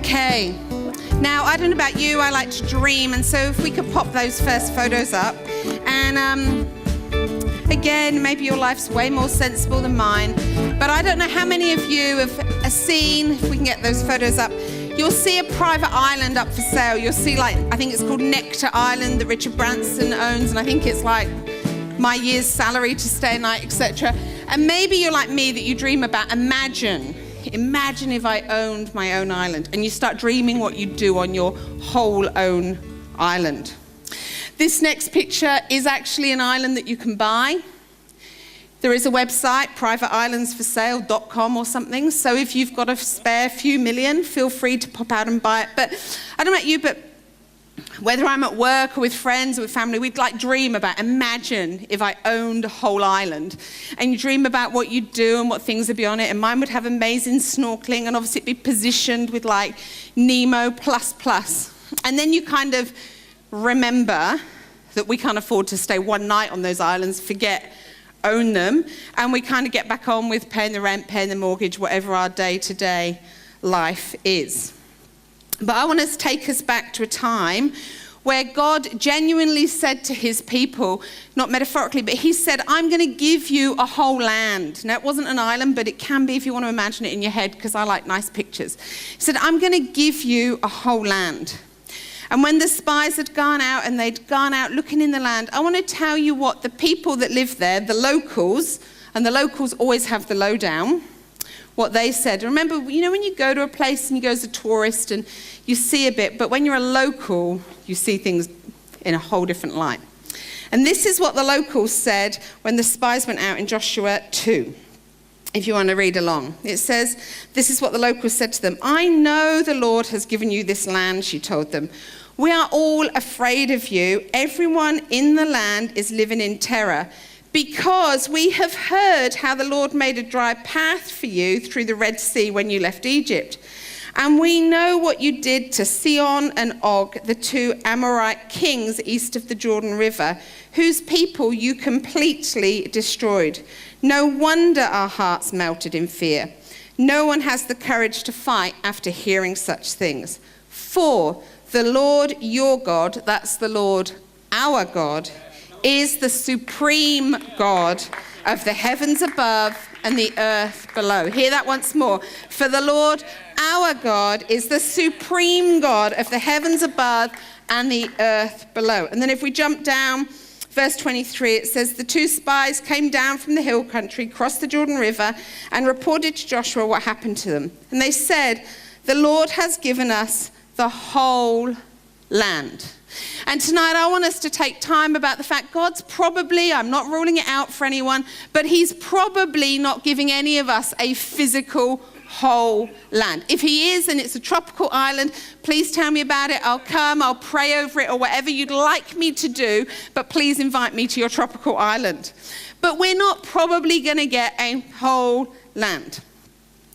Okay. Now, I don't know about you, I like to dream, and so if we could pop those first photos up. And again, maybe your life's way more sensible than mine, but I don't know how many of you have seen, if we can get those photos up, you'll see a private island up for sale. You'll see, like, I think it's called Nectar Island that Richard Branson owns, and I think it's like my year's salary to stay a night, etc. And maybe you're like me, that you dream about, imagine if I owned my own island, and you start dreaming what you'd do on your whole own island. This next picture is actually an island that you can buy. There is a website, privateislandsforsale.com or something. So if you've got a spare few million, feel free to pop out and buy it. But I don't know about you, but whether I'm at work or with friends or with family, we'd like dream about, imagine if I owned a whole island. And you dream about what you'd do and what things would be on it. And mine would have amazing snorkeling, and obviously it'd be positioned with like Nemo ++. And then you kind of remember that we can't afford to stay one night on those islands, own them, and we kind of get back on with paying the rent, paying the mortgage, whatever our day-to-day life is. But I want to take us back to a time where God genuinely said to his people, not metaphorically, but he said, I'm going to give you a whole land. Now, it wasn't an island, but it can be if you want to imagine it in your head, because I like nice pictures. He said, I'm going to give you a whole land. And when the spies had gone out and they'd gone out looking in the land, I want to tell you what the people that live there, the locals, and the locals always have the lowdown, what they said. Remember, you know, when you go to a place and you go as a tourist and you see a bit, but when you're a local, you see things in a whole different light. And this is what the locals said when the spies went out in Joshua 2. If you want to read along. It says, this is what the locals said to them. I know the Lord has given you this land, she told them. We are all afraid of you. Everyone in the land is living in terror, because we have heard how the Lord made a dry path for you through the Red Sea when you left Egypt. And we know what you did to Sihon and Og, the two Amorite kings east of the Jordan River, whose people you completely destroyed. No wonder our hearts melted in fear. No one has the courage to fight after hearing such things. For the Lord your God, that's the Lord our God, is the supreme God of the heavens above and the earth below. Hear that once more. For the Lord our God is the supreme God of the heavens above and the earth below. And then if we jump down, verse 23, it says, the two spies came down from the hill country, crossed the Jordan River, and reported to Joshua what happened to them. And they said, the Lord has given us the whole land. And tonight I want us to take time about the fact God's probably, I'm not ruling it out for anyone, but he's probably not giving any of us a physical whole land. If he is, and it's a tropical island, please tell me about it. I'll come, I'll pray over it, or whatever you'd like me to do, but please invite me to your tropical island. But we're not probably going to get a whole land.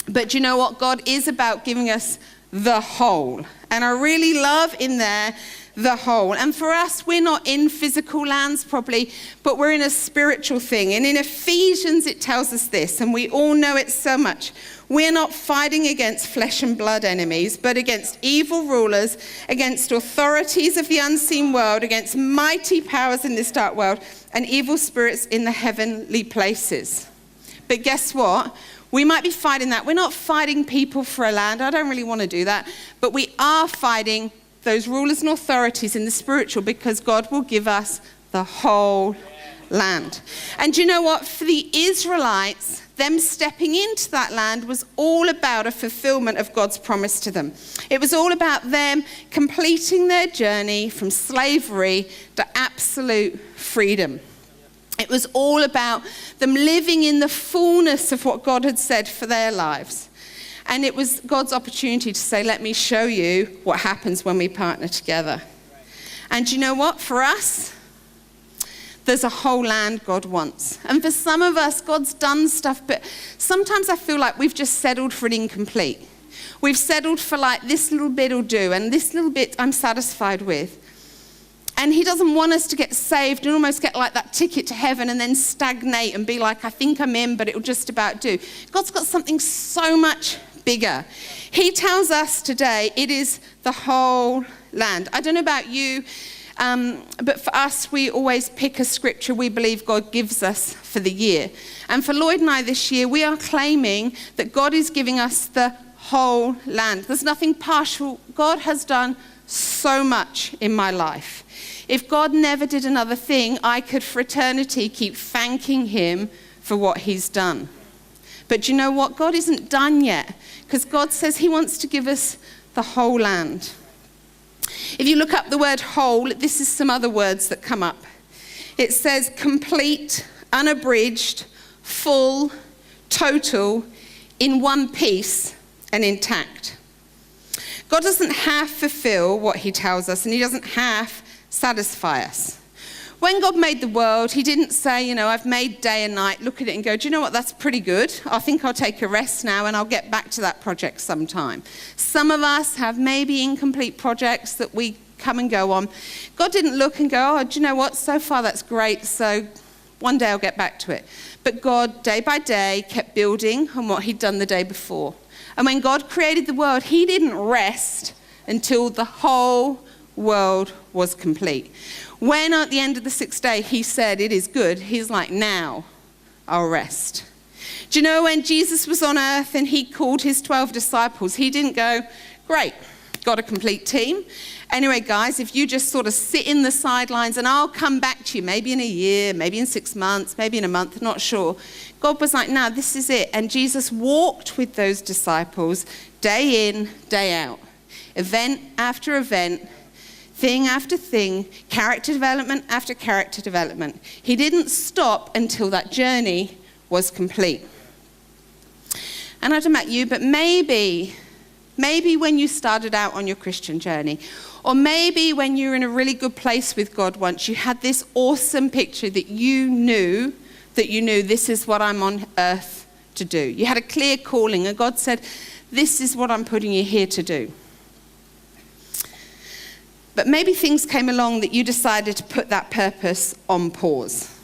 But you know what? God is about giving us the whole. And I really love in there the whole. And for us, we're not in physical lands probably, but we're in a spiritual thing. And in Ephesians, it tells us this, and we all know it so much. We're not fighting against flesh and blood enemies, but against evil rulers, against authorities of the unseen world, against mighty powers in this dark world, and evil spirits in the heavenly places. But guess what? We might be fighting that. We're not fighting people for a land. I don't really want to do that. But we are fighting those rulers and authorities in the spiritual, because God will give us the whole land. And you know what? For the Israelites, them stepping into that land was all about a fulfillment of God's promise to them. It was all about them completing their journey from slavery to absolute freedom. It was all about them living in the fullness of what God had said for their lives. And it was God's opportunity to say, let me show you what happens when we partner together. And you know what? For us, there's a whole land God wants. And for some of us, God's done stuff, but sometimes I feel like we've just settled for an incomplete. We've settled for like, this little bit will do, and this little bit I'm satisfied with. And he doesn't want us to get saved and almost get like that ticket to heaven and then stagnate and be like, I think I'm in, but it'll just about do. God's got something so much bigger. He tells us today it is the whole land. I don't know about you, but for us, we always pick a scripture we believe God gives us for the year. And for Lloyd and I this year, we are claiming that God is giving us the whole land. There's nothing partial. God has done so much in my life. If God never did another thing, I could for eternity keep thanking him for what he's done. But you know what? God isn't done yet, because God says he wants to give us the whole land. If you look up the word whole, this is some other words that come up. It says complete, unabridged, full, total, in one piece and intact. God doesn't half fulfill what he tells us, and he doesn't half satisfy us. When God made the world, he didn't say, I've made day and night, look at it and go, do you know what, that's pretty good. I think I'll take a rest now and I'll get back to that project sometime. Some of us have maybe incomplete projects that we come and go on. God didn't look and go, do you know what, so far that's great, so one day I'll get back to it. But God, day by day, kept building on what he'd done the day before. And when God created the world, he didn't rest until the whole world was complete. When at the end of the sixth day he said it is good, he's like, now I'll rest. Do you know when Jesus was on earth and he called his 12 disciples, he didn't go, great, got a complete team. Anyway, guys, if you just sort of sit in the sidelines and I'll come back to you, maybe in a year, maybe in 6 months, maybe in a month, not sure. God was like, no, this is it. And Jesus walked with those disciples day in, day out, event after event, thing after thing, character development after character development. He didn't stop until that journey was complete. And I don't know about you, but maybe when you started out on your Christian journey, or maybe when you were in a really good place with God once, you had this awesome picture that you knew this is what I'm on earth to do. You had a clear calling, and God said, this is what I'm putting you here to do. But maybe things came along that you decided to put that purpose on pause.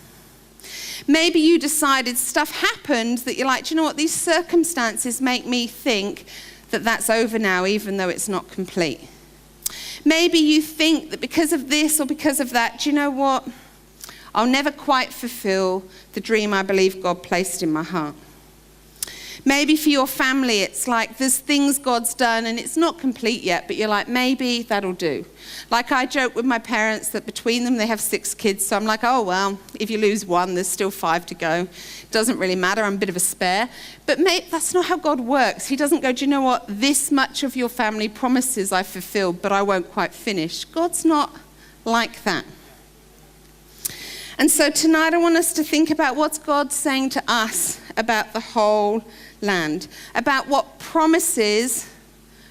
Maybe you decided stuff happened that you're like, do you know what, these circumstances make me think that that's over now, even though it's not complete. Maybe you think that because of this or because of that, do you know what, I'll never quite fulfill the dream I believe God placed in my heart. Maybe for your family, it's like there's things God's done and it's not complete yet, but you're like, maybe that'll do. Like I joke with my parents that between them they have 6 kids, so I'm like, oh well, if you lose one, there's still 5 to go. Doesn't really matter, I'm a bit of a spare. But mate, that's not how God works. He doesn't go, do you know what, this much of your family promises I fulfilled, but I won't quite finish. God's not like that. And so tonight I want us to think about what's God saying to us about the whole land, about what promises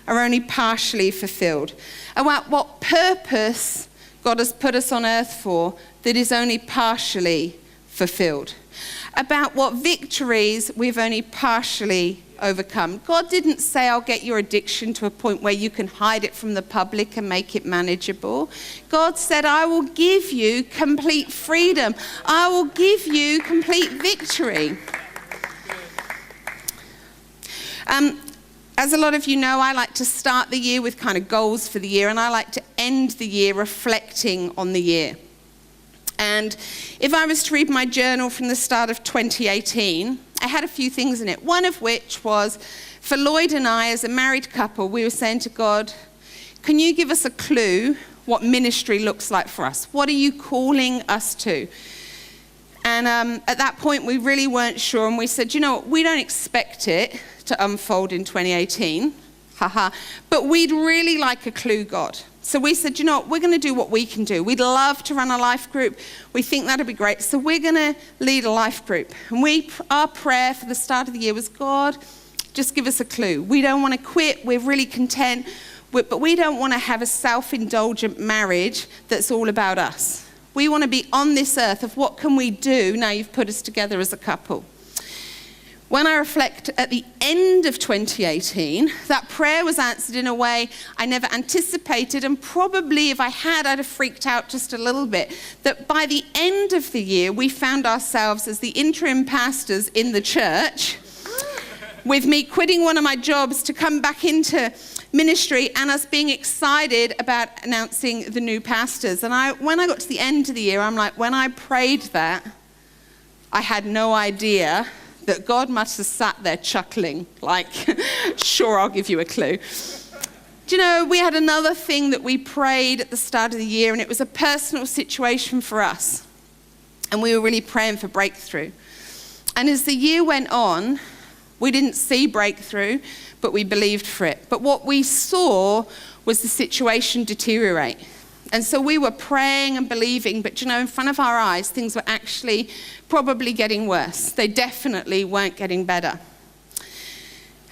are only partially fulfilled, about what purpose God has put us on earth for that is only partially fulfilled, about what victories we've only partially overcome. God didn't say, I'll get your addiction to a point where you can hide it from the public and make it manageable. God said, I will give you complete freedom. I will give you complete victory. As a lot of you know, I like to start the year with kind of goals for the year, and I like to end the year reflecting on the year. And if I was to read my journal from the start of 2018, I had a few things in it. One of which was, for Lloyd and I, as a married couple, we were saying to God, can you give us a clue what ministry looks like for us? What are you calling us to? And at that point, we really weren't sure, and we said, you know what, we don't expect it to unfold in 2018, but we'd really like a clue, God. So we said, you know what, we're going to do what we can do. We'd love to run a life group. We think that'd be great. So we're going to lead a life group. And our prayer for the start of the year was, God, just give us a clue. We don't want to quit. We're really content. But we don't want to have a self-indulgent marriage that's all about us. We want to be on this earth of what can we do now you've put us together as a couple. When I reflect at the end of 2018, that prayer was answered in a way I never anticipated, and probably if I had, I'd have freaked out just a little bit. That by the end of the year, we found ourselves as the interim pastors in the church, with me quitting one of my jobs to come back into ministry and us being excited about announcing the new pastors. And when I got to the end of the year, I'm like, when I prayed that, I had no idea that God must have sat there chuckling, like, sure, I'll give you a clue. Do you know, we had another thing that we prayed at the start of the year, and it was a personal situation for us. And we were really praying for breakthrough. And as the year went on, we didn't see breakthrough, but we believed for it. But what we saw was the situation deteriorate. And so we were praying and believing, but you know, in front of our eyes, things were actually probably getting worse. They definitely weren't getting better.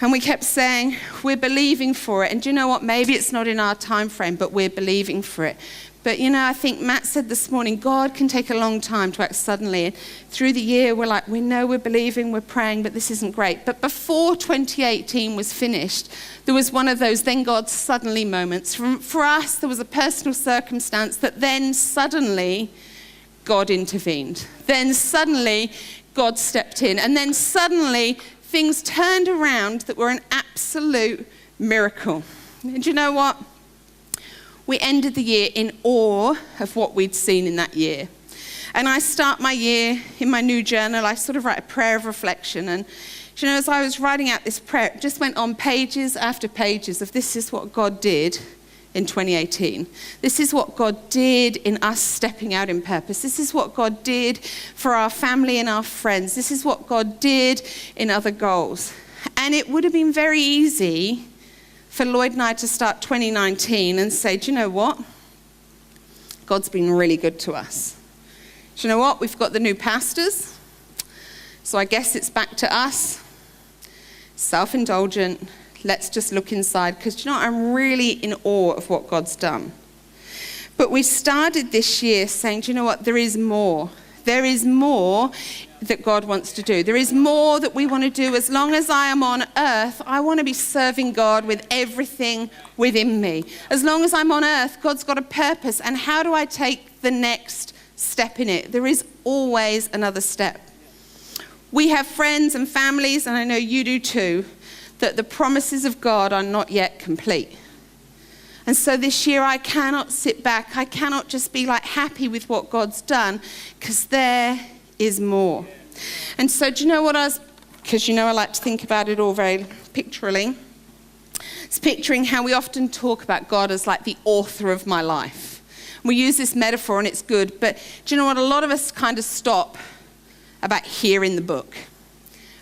And we kept saying, we're believing for it. And do you know what? Maybe it's not in our time frame, but we're believing for it. But you know, I think Matt said this morning, God can take a long time to act suddenly. And through the year, we're like, we know we're believing, we're praying, but this isn't great. But before 2018 was finished, there was one of those then God suddenly moments. For us, there was a personal circumstance that then suddenly God intervened. Then suddenly God stepped in. And then suddenly things turned around that were an absolute miracle. And you know what? We ended the year in awe of what we'd seen in that year. And I start my year in my new journal. I sort of write a prayer of reflection. And you know, as I was writing out this prayer, it just went on pages after pages of this is what God did in 2018. This is what God did in us stepping out in purpose. This is what God did for our family and our friends. This is what God did in other goals. And it would have been very easy for Lloyd and I to start 2019 and say, do you know what? God's been really good to us. Do you know what? We've got the new pastors. So I guess it's back to us. Self-indulgent. Let's just look inside. Because do you know what? I'm really in awe of what God's done. But we started this year saying, do you know what? There is more. There is more that God wants to do. There is more that we want to do. As long as I am on earth, I want to be serving God with everything within me. As long as I'm on earth, God's got a purpose. And how do I take the next step in it? There is always another step. We have friends and families, and I know you do too, that the promises of God are not yet complete. And so this year I cannot sit back. I cannot just be like happy with what God's done, because there is more. And so do you know what because you know I like to think about it all very pictorially. It's picturing how we often talk about God as like the author of my life. We use this metaphor and it's good, but do you know what? A lot of us kind of stop about here in the book.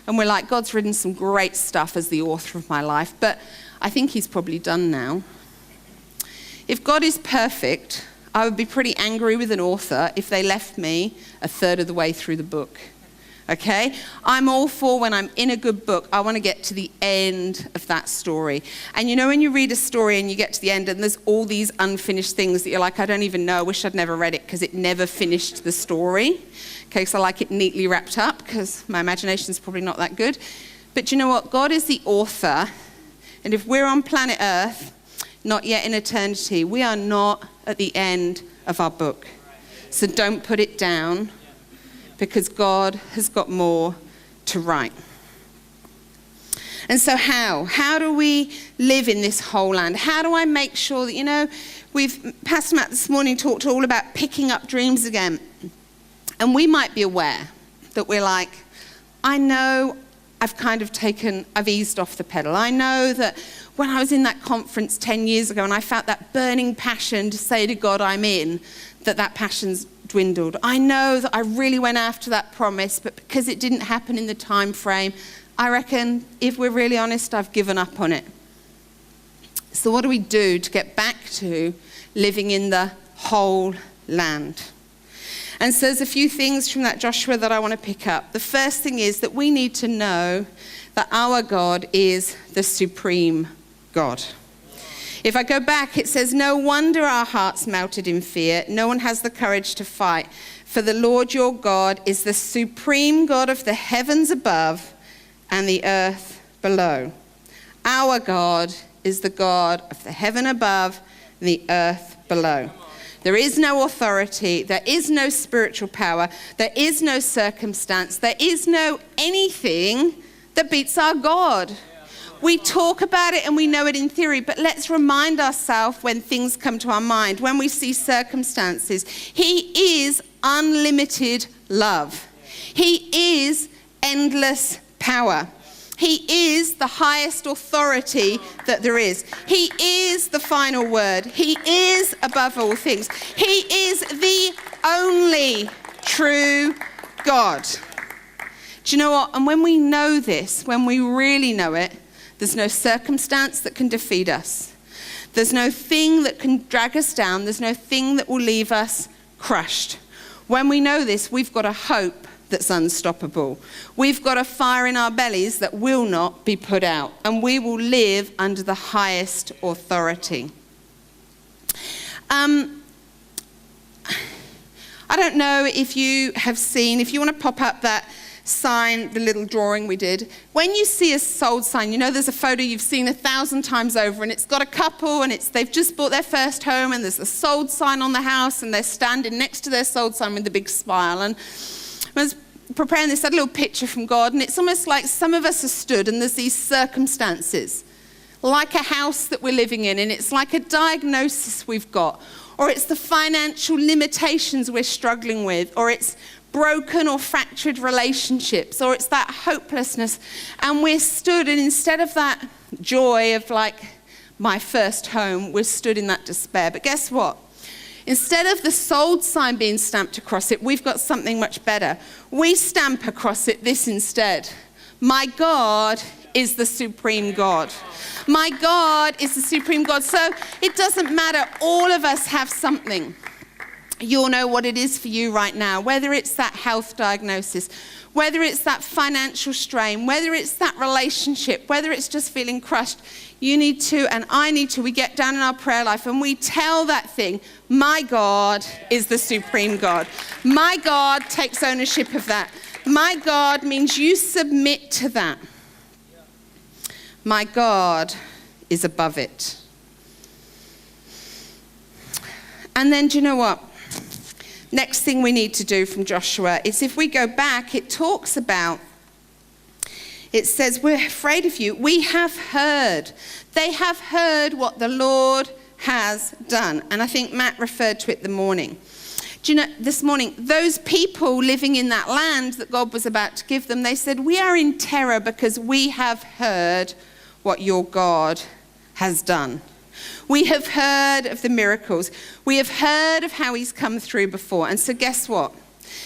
And we're like, God's written some great stuff as the author of my life, but I think he's probably done now. If God is perfect, I would be pretty angry with an author if they left me a third of the way through the book. Okay? I'm all for when I'm in a good book, I want to get to the end of that story. And you know when you read a story and you get to the end and there's all these unfinished things that you're like, I don't even know, I wish I'd never read it because it never finished the story. Okay, so I like it neatly wrapped up because my imagination's probably not that good. But you know what? God is the author. And if we're on planet Earth, not yet in eternity, we are not at the end of our book. So don't put it down, because God has got more to write. And so how do we live in this whole land? How do I make sure that, you know, Pastor Matt this morning talked all about picking up dreams again. And we might be aware that we're like, I know I've eased off the pedal. I know that when I was in that conference 10 years ago and I felt that burning passion to say to God, I'm in, that passion's dwindled. I know that I really went after that promise, but because it didn't happen in the time frame, I reckon, if we're really honest, I've given up on it. So what do we do to get back to living in the whole land? And so there's a few things from that Joshua that I want to pick up. The first thing is that we need to know that our God is the supreme God. If I go back, it says, no wonder our hearts melted in fear. No one has the courage to fight. For the Lord your God is the supreme God of the heavens above and the earth below. Our God is the God of the heaven above and the earth below. There is no authority, there is no spiritual power, there is no circumstance, there is no anything that beats our God. We talk about it and we know it in theory, but let's remind ourselves when things come to our mind, when we see circumstances. He is unlimited love. He is endless power. He is the highest authority that there is. He is the final word. He is above all things. He is the only true God. Do you know what? And when we know this, when we really know it, there's no circumstance that can defeat us. There's no thing that can drag us down. There's no thing that will leave us crushed. When we know this, we've got a hope that's unstoppable. We've got a fire in our bellies that will not be put out, and we will live under the highest authority. I don't know if you have seen, if you want to pop up that sign, the little drawing we did. When you see a sold sign, you know there's a photo you've seen 1,000 times over, and it's got a couple and they've just bought their first home, and there's a sold sign on the house, and they're standing next to their sold sign with a big smile. And I was preparing this, I had a little picture from God, and it's almost like some of us are stood and there's these circumstances, like a house that we're living in, and it's like a diagnosis we've got, or it's the financial limitations we're struggling with, or it's broken or fractured relationships, or it's that hopelessness, and we're stood, and instead of that joy of like my first home, we're stood in that despair. But guess what? Instead of the sold sign being stamped across it, we've got something much better. We stamp across it this instead. My God is the supreme God. My God is the supreme God. So it doesn't matter. All of us have something. You'll know what it is for you right now, whether it's that health diagnosis, whether it's that financial strain, whether it's that relationship, whether it's just feeling crushed. You need to, and I need to, we get down in our prayer life and we tell that thing, my God is the supreme God. My God takes ownership of that. My God means you submit to that. My God is above it. And then do you know what? Next thing we need to do from Joshua is, if we go back, it talks about, it says, we're afraid of you. We have heard. They have heard what the Lord has done. And I think Matt referred to it this morning, those people living in that land that God was about to give them, they said, we are in terror because we have heard what your God has done. We have heard of the miracles. We have heard of how he's come through before. And so guess what?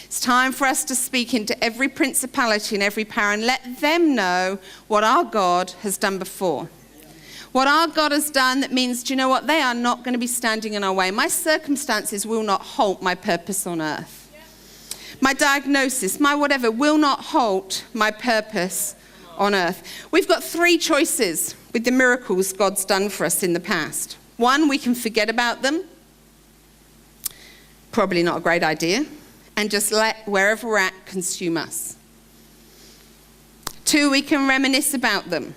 It's time for us to speak into every principality and every power and let them know what our God has done before. What our God has done, that means, do you know what? They are not going to be standing in our way. My circumstances will not halt my purpose on earth. My diagnosis, my whatever, will not halt my purpose on earth. We've got 3 choices with the miracles God's done for us in the past. 1, we can forget about them. Probably not a great idea. And just let wherever we're at consume us. 2, we can reminisce about them.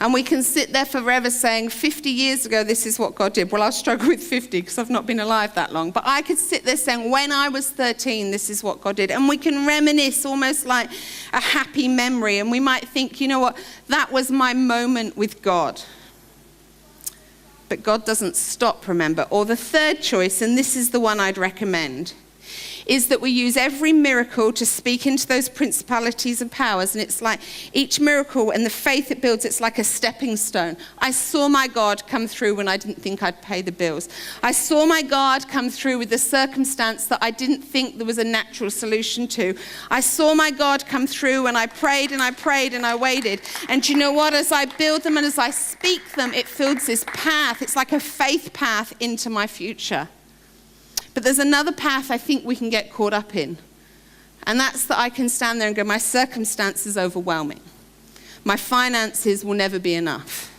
And we can sit there forever saying, 50 years ago, this is what God did. Well, I'll struggle with 50 because I've not been alive that long. But I could sit there saying, when I was 13, this is what God did. And we can reminisce almost like a happy memory. And we might think, you know what, that was my moment with God. But God doesn't stop, remember. Or the 3rd choice, and this is the one I'd recommend, is that we use every miracle to speak into those principalities and powers. And it's like each miracle and the faith it builds, it's like a stepping stone. I saw my God come through when I didn't think I'd pay the bills. I saw my God come through with the circumstance that I didn't think there was a natural solution to. I saw my God come through when I prayed and I prayed and I waited. And you know what? As I build them and as I speak them, it builds this path. It's like a faith path into my future. But there's another path I think we can get caught up in. And that's that I can stand there and go, my circumstance is overwhelming. My finances will never be enough.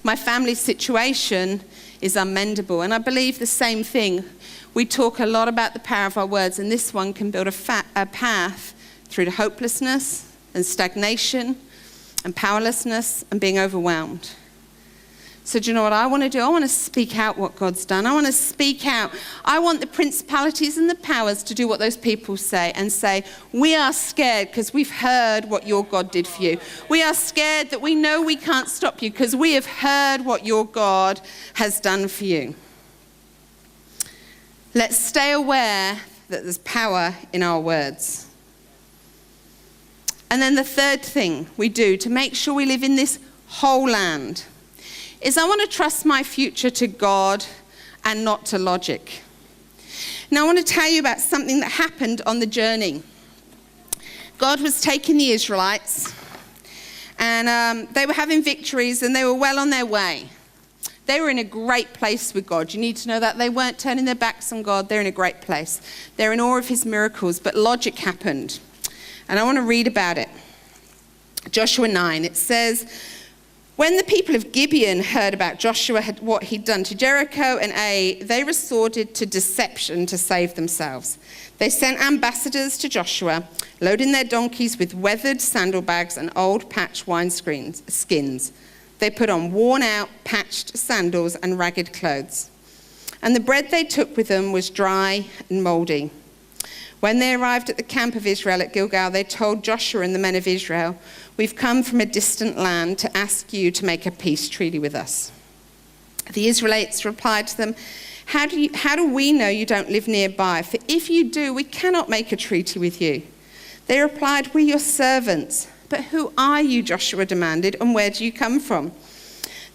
My family situation is unmendable. And I believe the same thing. We talk a lot about the power of our words, and this one can build a path through to hopelessness and stagnation and powerlessness and being overwhelmed. So do you know what I want to do? I want to speak out what God's done. I want to speak out. I want the principalities and the powers to do what those people say and say, we are scared because we've heard what your God did for you. We are scared that we know we can't stop you because we have heard what your God has done for you. Let's stay aware that there's power in our words. And then the third thing we do to make sure we live in this whole land is I want to trust my future to God and not to logic. Now I want to tell you about something that happened on the journey. God was taking the Israelites and they were having victories and they were well on their way. They were in a great place with God. You need to know that. They weren't turning their backs on God. They're in a great place. They're in awe of his miracles, but logic happened. And I want to read about it. Joshua 9, it says, when the people of Gibeon heard about Joshua, what he'd done to Jericho and Ai, they resorted to deception to save themselves. They sent ambassadors to Joshua, loading their donkeys with weathered sandalbags and old patched wineskins. They put on worn-out, patched sandals and ragged clothes. And the bread they took with them was dry and mouldy. When they arrived at the camp of Israel at Gilgal, they told Joshua and the men of Israel, we've come from a distant land to ask you to make a peace treaty with us. The Israelites replied to them, how do we know you don't live nearby? For if you do, we cannot make a treaty with you. They replied, we're your servants. But who are you, Joshua demanded, and where do you come from?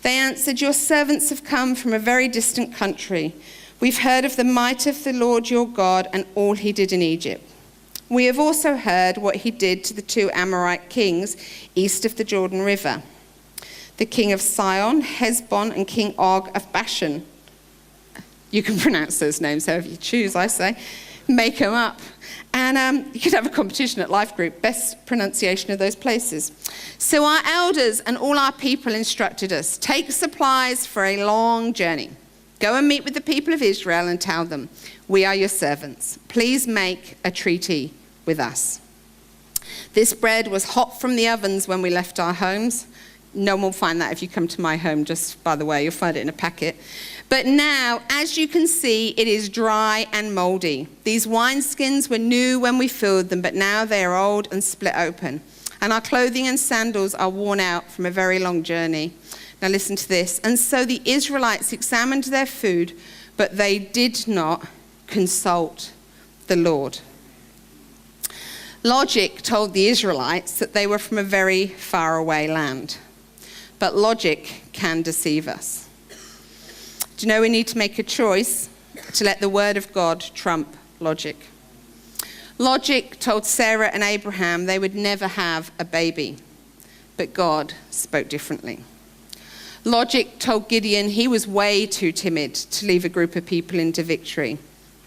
They answered, your servants have come from a very distant country. We've heard of the might of the Lord your God and all he did in Egypt. We have also heard what he did to the 2 Amorite kings east of the Jordan River, the king of Sihon, Heshbon, and King Og of Bashan. You can pronounce those names however you choose, I say. Make them up. And you could have a competition at Life Group, best pronunciation of those places. So our elders and all our people instructed us, take supplies for a long journey. Go and meet with the people of Israel and tell them, we are your servants. Please make a treaty with us. This bread was hot from the ovens when we left our homes. No one will find that if you come to my home, just by the way, you'll find it in a packet. But now, as you can see, it is dry and moldy. These wineskins were new when we filled them, but now they are old and split open. And our clothing and sandals are worn out from a very long journey. Now listen to this. And so the Israelites examined their food, but they did not consult the Lord. Logic told the Israelites that they were from a very far away land. But logic can deceive us. Do you know we need to make a choice to let the word of God trump logic? Logic told Sarah and Abraham they would never have a baby, but God spoke differently. Logic told Gideon he was way too timid to lead a group of people into victory,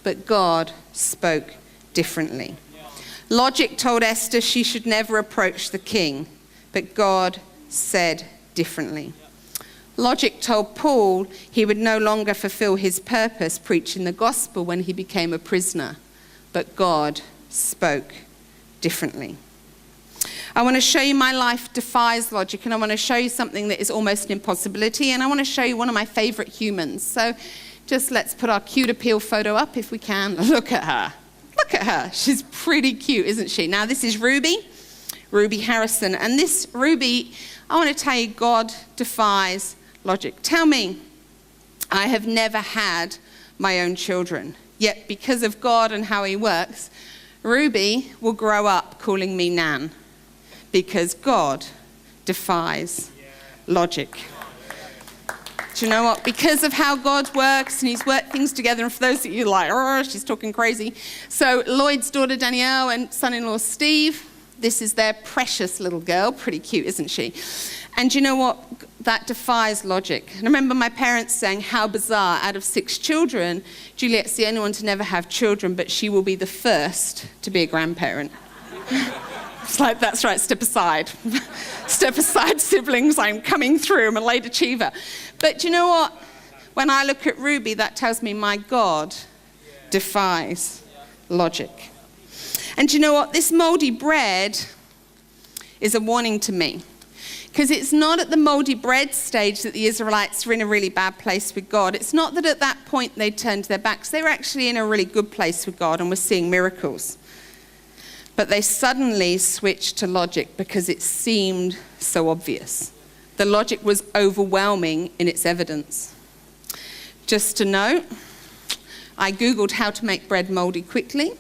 but God spoke differently. Logic told Esther she should never approach the king, but God said differently. Logic told Paul he would no longer fulfill his purpose preaching the gospel when he became a prisoner, but God spoke differently. I want to show you my life defies logic, and I want to show you something that is almost an impossibility, and I want to show you one of my favorite humans. So just let's put our cute appeal photo up if we can. Look at her. Look at her. She's pretty cute, isn't she? Now this is Ruby Harrison, and this Ruby, I want to tell you, God defies logic. Tell me, I have never had my own children, yet because of God and how he works, Ruby will grow up calling me Nan, because God defies logic. Do you know what? Because of how God works, and he's worked things together, and for those of you like, oh, she's talking crazy. So Lloyd's daughter Danielle and son-in-law Steve, this is their precious little girl. Pretty cute, isn't she? And you know what? That defies logic. And I remember my parents saying, how bizarre, out of 6 children, Juliet's the only one to never have children, but she will be the first to be a grandparent. It's like, that's right, step aside. Step aside, siblings, I'm coming through, I'm a late achiever. But do you know what? When I look at Ruby, that tells me my God defies logic. And do you know what? This moldy bread is a warning to me. Because it's not at the moldy bread stage that the Israelites were in a really bad place with God. It's not that at that point they turned their backs. They were actually in a really good place with God and were seeing miracles. But they suddenly switched to logic because it seemed so obvious. The logic was overwhelming in its evidence. Just a note, I Googled how to make bread moldy quickly.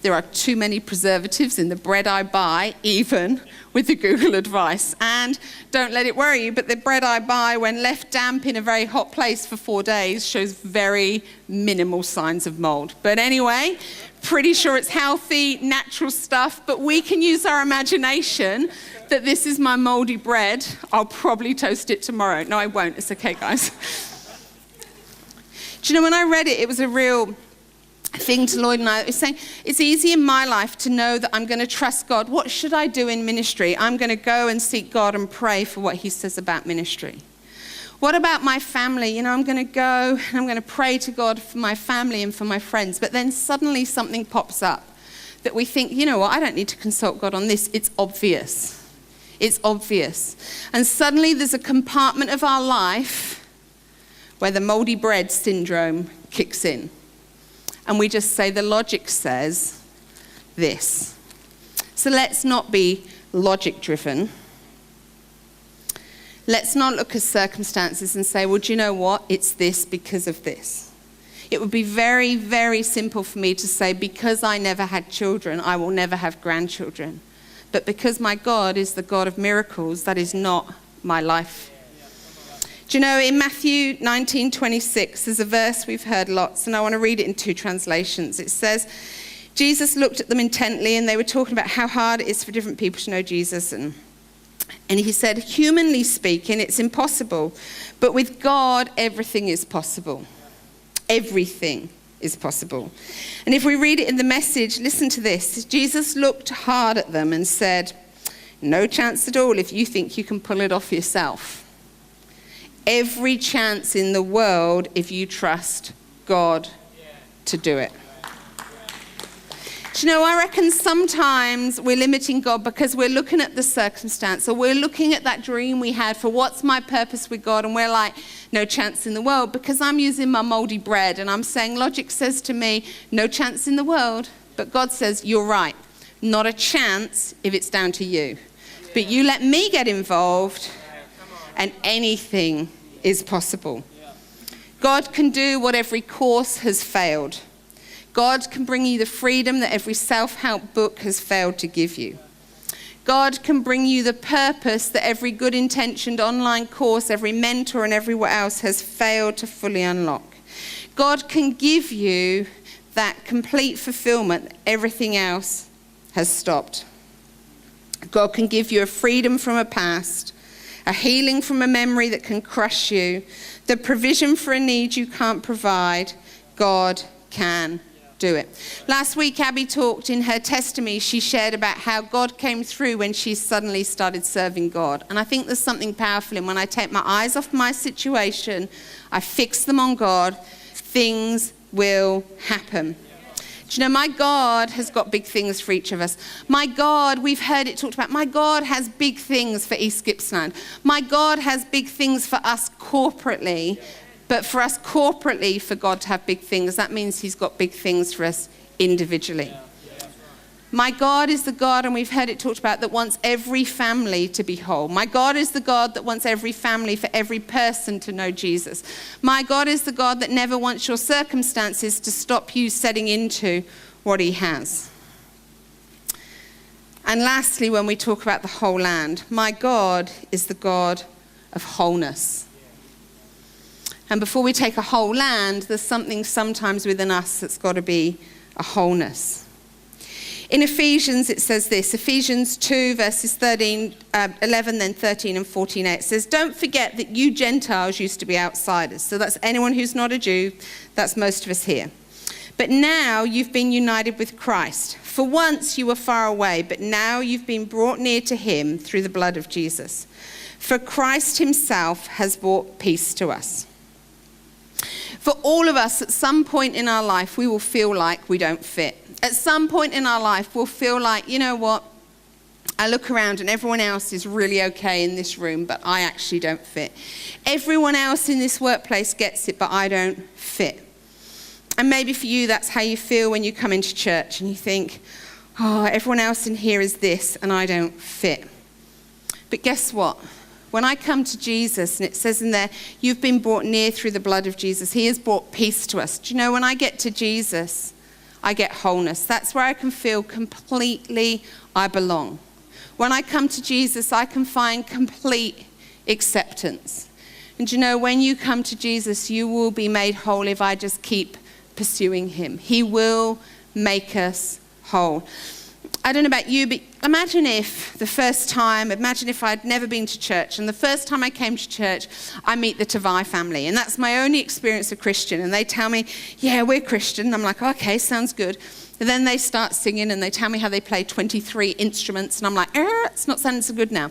There are too many preservatives in the bread I buy, even with the Google advice. And don't let it worry you, but the bread I buy, when left damp in a very hot place for 4 days, shows very minimal signs of mold. But anyway, pretty sure it's healthy, natural stuff, but we can use our imagination that this is my moldy bread. I'll probably toast it tomorrow. No, I won't. It's okay, guys. Do you know, when I read it, it was a real thing to Lloyd and I. It was saying, it's easy in my life to know that I'm going to trust God. What should I do in ministry? I'm going to go and seek God and pray for what he says about ministry. What about my family? You know, I'm going to go and I'm going to pray to God for my family and for my friends. But then suddenly something pops up that we think, you know what, I don't need to consult God on this. It's obvious. It's obvious. And suddenly there's a compartment of our life where the moldy bread syndrome kicks in. And we just say, the logic says this. So let's not be logic driven. Let's not look at circumstances and say, well, do you know what? It's this because of this. It would be very, very simple for me to say, because I never had children, I will never have grandchildren. But because my God is the God of miracles, that is not my life. Do you know, in Matthew 19:26, there's a verse we've heard lots, and I want to read it in 2 translations. It says, Jesus looked at them intently, and they were talking about how hard it is for different people to know Jesus. And he said, humanly speaking, it's impossible. But with God, everything is possible. Everything is possible. And if we read it in the Message, listen to this. Jesus looked hard at them and said, no chance at all if you think you can pull it off yourself. Every chance in the world if you trust God to do it. Do you know, I reckon sometimes we're limiting God because we're looking at the circumstance, or we're looking at that dream we had for what's my purpose with God, and we're like, no chance in the world, because I'm using my moldy bread and I'm saying logic says to me, no chance in the world. But God says, you're right, not a chance if it's down to you. But you let me get involved and anything is possible. God can do what every course has failed. God can bring you the freedom that every self-help book has failed to give you. God can bring you the purpose that every good-intentioned online course, every mentor and everywhere else has failed to fully unlock. God can give you that complete fulfillment that everything else has stopped. God can give you a freedom from a past, a healing from a memory that can crush you, the provision for a need you can't provide. God can do it. Last week, Abby talked in her testimony. She shared about how God came through when she suddenly started serving God. And I think there's something powerful in when I take my eyes off my situation, I fix them on God, things will happen. Do you know, my God has got big things for each of us. My God, we've heard it talked about, my God has big things for East Gippsland. My God has big things for us corporately. But for us corporately, for God to have big things, that means he's got big things for us individually. My God is the God, and we've heard it talked about, that wants every family to be whole. My God is the God that wants every family, for every person to know Jesus. My God is the God that never wants your circumstances to stop you setting into what he has. And lastly, when we talk about the whole land, my God is the God of wholeness. And before we take a whole land, there's something sometimes within us that's got to be a wholeness. In Ephesians, it says this, Ephesians 2, verses 11, then 13 and 14, it says, don't forget that you Gentiles used to be outsiders. So that's anyone who's not a Jew. That's most of us here. But now you've been united with Christ. For once you were far away, but now you've been brought near to him through the blood of Jesus. For Christ himself has brought peace to us. For all of us, at some point in our life, we will feel like we don't fit. At some point in our life, we'll feel like, you know what, I look around and everyone else is really okay in this room, but I actually don't fit. Everyone else in this workplace gets it, but I don't fit. And maybe for you, that's how you feel when you come into church and you think, oh, everyone else in here is this and I don't fit. But guess what? When I come to Jesus, and it says in there, you've been brought near through the blood of Jesus. He has brought peace to us. Do you know, when I get to Jesus, I get wholeness. That's where I can feel completely I belong. When I come to Jesus, I can find complete acceptance. And you know, when you come to Jesus, you will be made whole if I just keep pursuing him. He will make us whole. I don't know about you, but imagine if I'd never been to church, and the first time I came to church, I meet the Tavai family, and that's my only experience of Christian, and they tell me, yeah, we're Christian. And I'm like, okay, sounds good. And then they start singing, and they tell me how they play 23 instruments, and I'm like, it's not sounding so good now.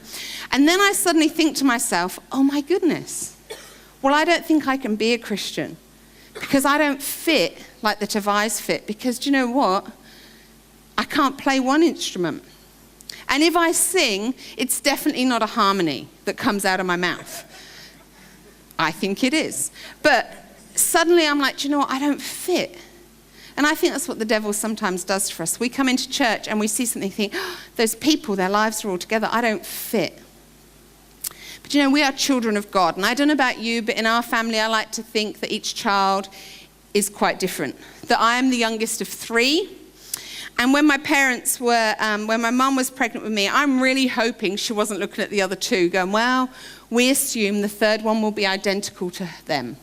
And then I suddenly think to myself, oh my goodness, well, I don't think I can be a Christian, because I don't fit like the Tavais fit, because do you know what? I can't play one instrument. And if I sing, it's definitely not a harmony that comes out of my mouth. I think it is. But suddenly I'm like, do you know what? I don't fit. And I think that's what the devil sometimes does for us. We come into church and we see something and think, oh, those people, their lives are all together. I don't fit. But you know, we are children of God. And I don't know about you, but in our family, I like to think that each child is quite different. That I am the youngest of 3. And when my mum was pregnant with me, I'm really hoping she wasn't looking at the other 2 going, well, we assume the 3rd one will be identical to them.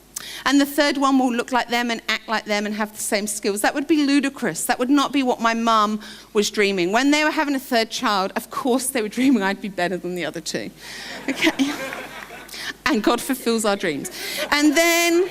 And the 3rd one will look like them and act like them and have the same skills. That would be ludicrous. That would not be what my mum was dreaming. When they were having a 3rd child, of course they were dreaming I'd be better than the other 2. Okay? And God fulfills our dreams. And then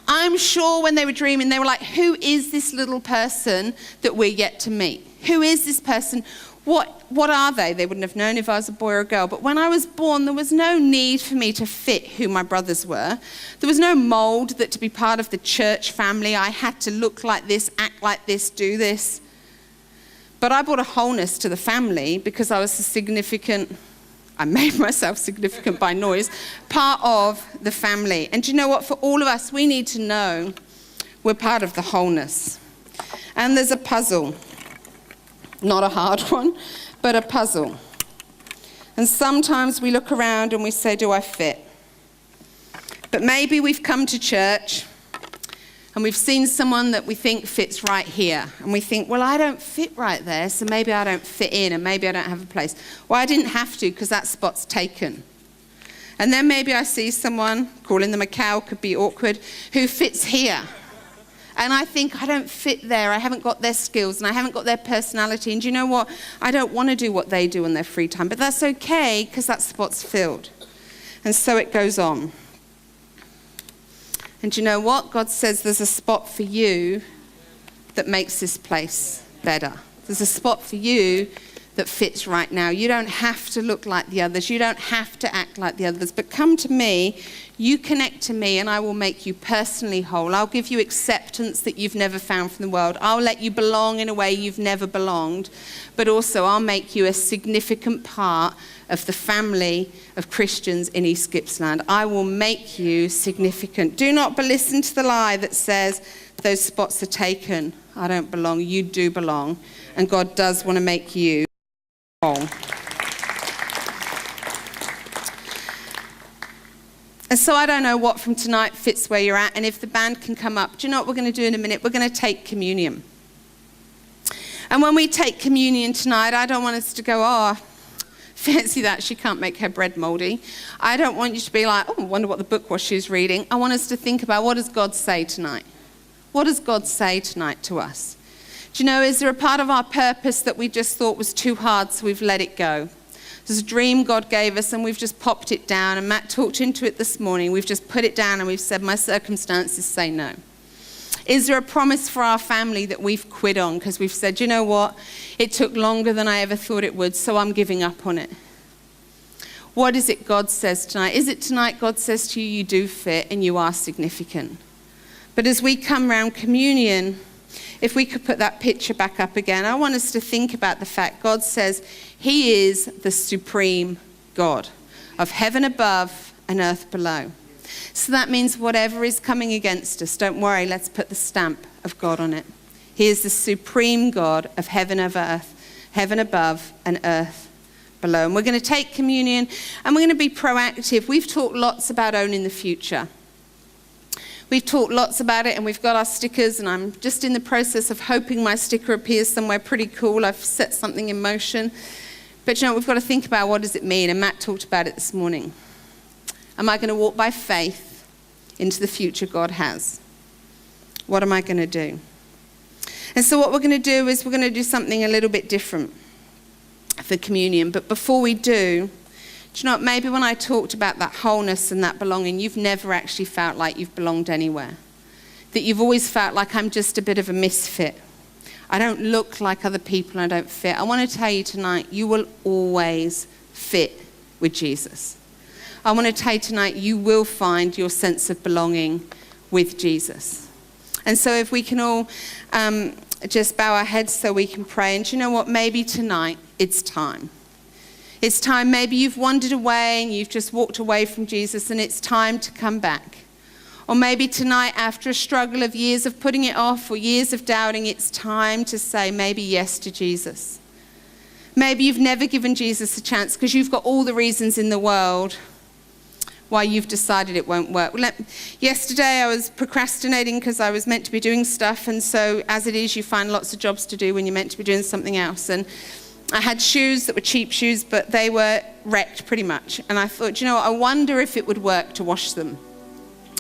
I'm sure when they were dreaming, they were like, who is this little person that we're yet to meet? Who is this person? What are they? They wouldn't have known if I was a boy or a girl. But when I was born, there was no need for me to fit who my brothers were. There was no mold that to be part of the church family, I had to look like this, act like this, do this. But I brought a wholeness to the family because I was I made myself significant by noise, part of the family. And do you know what? For all of us, we need to know we're part of the wholeness. And there's a puzzle. Not a hard one, but a puzzle. And sometimes we look around and we say, do I fit? But maybe we've come to church and we've seen someone that we think fits right here. And we think, well, I don't fit right there, so maybe I don't fit in and maybe I don't have a place. Well, I didn't have to because that spot's taken. And then maybe I see someone, calling them a cow could be awkward, who fits here. And I think I don't fit there. I haven't got their skills and I haven't got their personality. And do you know what? I don't want to do what they do in their free time. But that's okay because that spot's filled. And so it goes on. And do you know what? God says there's a spot for you that makes this place better. There's a spot for you that fits right now. You don't have to look like the others. You don't have to act like the others. But come to me, you connect to me, and I will make you personally whole. I'll give you acceptance that you've never found from the world. I'll let you belong in a way you've never belonged. But also, I'll make you a significant part of the family of Christians in East Gippsland. I will make you significant. Do not listen to the lie that says those spots are taken. I don't belong. You do belong. And God does want to make you whole. And so I don't know what from tonight fits where you're at. And if the band can come up, do you know what we're going to do in a minute? We're going to take communion. And when we take communion tonight, I don't want us to go, oh, fancy that, she can't make her bread moldy. I don't want you to be like, oh, I wonder what the book was she was reading. I want us to think about, what does God say tonight? What does God say tonight to us? Do you know, is there a part of our purpose that we just thought was too hard, so we've let it go? There's a dream God gave us and we've just popped it down, and Matt talked into it this morning. We've just put it down and we've said, my circumstances say no. Is there a promise for our family that we've quit on because we've said, you know what, it took longer than I ever thought it would, so I'm giving up on it? What is it God says tonight? Is it tonight God says to you, you do fit and you are significant? But as we come around communion, If we could put that picture back up again, I want us to think about the fact God says he is the supreme God of heaven above and earth below. So that means whatever is coming against us, don't worry, let's put the stamp of God on it. He is the supreme God of heaven above and earth below. And we're going to take communion and we're going to be proactive. We've talked lots about owning the future. We've talked lots about it and we've got our stickers, and I'm just in the process of hoping my sticker appears somewhere pretty cool. I've set something in motion. But you know, we've got to think about what does it mean, and Matt talked about it this morning. Am I going to walk by faith into the future God has? What am I going to do? And so what we're going to do is we're going to do something a little bit different for communion. But before we do you know what, maybe when I talked about that wholeness and that belonging, you've never actually felt like you've belonged anywhere. That you've always felt like I'm just a bit of a misfit. I don't look like other people and I don't fit. I want to tell you tonight, you will always fit with Jesus. I want to tell you tonight, you will find your sense of belonging with Jesus. And so if we can all just bow our heads so we can pray. And you know what, maybe tonight it's time. It's time, maybe you've wandered away and you've just walked away from Jesus and it's time to come back. Or maybe tonight, after a struggle of years of putting it off or years of doubting, it's time to say maybe yes to Jesus. Maybe you've never given Jesus a chance because you've got all the reasons in the world why you've decided it won't work. Yesterday I was procrastinating because I was meant to be doing stuff, and so as it is, you find lots of jobs to do when you're meant to be doing something else. And I had shoes that were cheap shoes, but they were wrecked pretty much. And I thought, you know what, I wonder if it would work to wash them.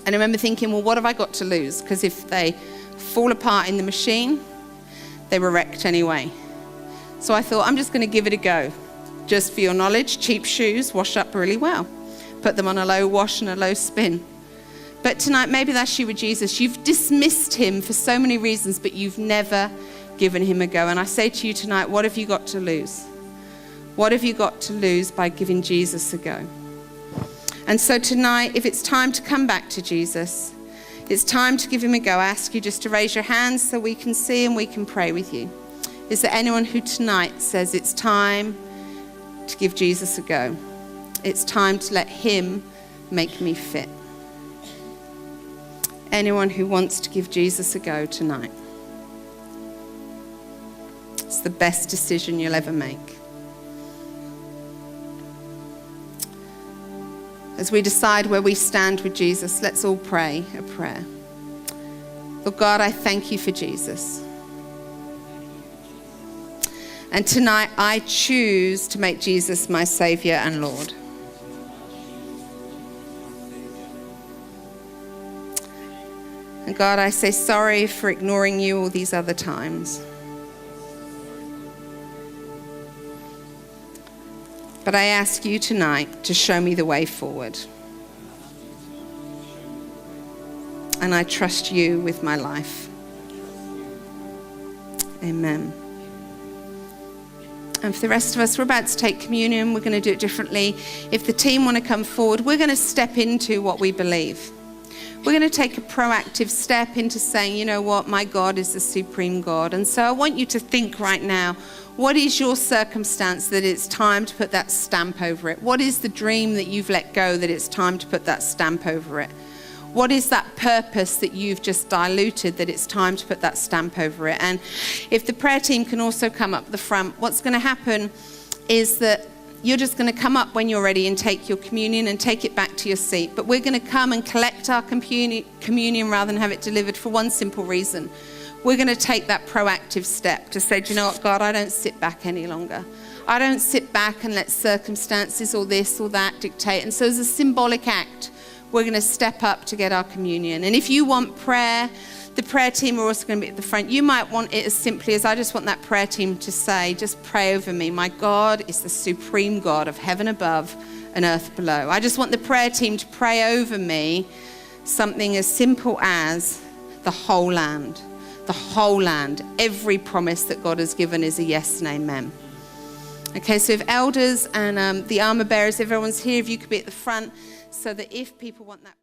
And I remember thinking, well, what have I got to lose? Because if they fall apart in the machine, they were wrecked anyway. So I thought, I'm just going to give it a go. Just for your knowledge, cheap shoes wash up really well. Put them on a low wash and a low spin. But tonight, maybe that's you with Jesus. You've dismissed him for so many reasons, but you've never given him a go. And I say to you tonight, what have you got to lose? What have you got to lose by giving Jesus a go? And so tonight, if it's time to come back to Jesus, it's time to give him a go. I ask you just to raise your hands so we can see and we can pray with you. Is there anyone who tonight says it's time to give Jesus a go? It's time to let him make me fit. Anyone who wants to give Jesus a go tonight? It's the best decision you'll ever make. As we decide where we stand with Jesus, let's all pray a prayer. Lord God, I thank you for Jesus. And tonight I choose to make Jesus my Savior and Lord. And God, I say sorry for ignoring you all these other times. But I ask you tonight to show me the way forward. And I trust you with my life. Amen. And for the rest of us, we're about to take communion. We're going to do it differently. If the team want to come forward, we're going to step into what we believe. We're going to take a proactive step into saying, you know what, my God is the supreme God. And so I want you to think right now, what is your circumstance that it's time to put that stamp over it? What is the dream that you've let go that it's time to put that stamp over it? What is that purpose that you've just diluted that it's time to put that stamp over it? And if the prayer team can also come up the front, what's going to happen is that you're just going to come up when you're ready and take your communion and take it back to your seat. But we're going to come and collect our communion rather than have it delivered for one simple reason. We're going to take that proactive step to say, do you know what, God, I don't sit back any longer. I don't sit back and let circumstances or this or that dictate. And so as a symbolic act, we're going to step up to get our communion. And if you want prayer, the prayer team are also going to be at the front. You might want it as simply as I just want that prayer team to say, just pray over me. My God is the supreme God of heaven above and earth below. I just want the prayer team to pray over me something as simple as the whole land. The whole land. Every promise that God has given is a yes and amen. Okay, so if elders and the armor bearers, everyone's here, if you could be at the front so that if people want that.